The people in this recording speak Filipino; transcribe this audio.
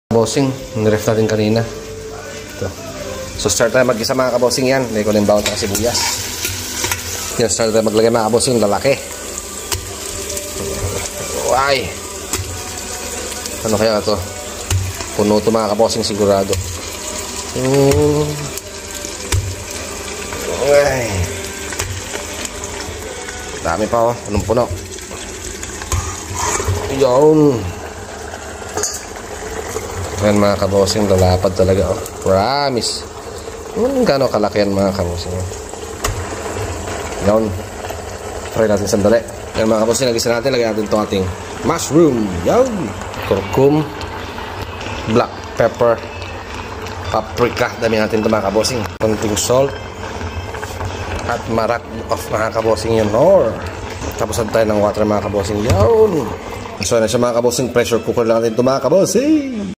Kabosing, niref natin kanina. Ito. So start tayo mag-isa mga kabosing yan. Lagay ko na yung bawang at sibuyas. Yan, start tayo maglagay mga kabosing, lalaki. Ay! Ano kaya ito? Puno ito mga kabosing sigurado. Ay! Dami pa oh, punong-puno. Yun! Ayan mga kabosing, lalapad talaga oh. Promise. Gano'n kalaki yan mga kabosing. Yan. Try natin sandali. Ayan mga kabosing, nagisa natin. Lagyan natin itong ating mushroom. Yan. Kurkum. Black pepper. Paprika. Dami natin ito mga kabosing. Konting salt. At marak of mga kabosing yan. Or tapos tayo ng water mga kabosing. Yan. So yan siya mga kabosing. Pressure cooker lang natin ito mga kabosing.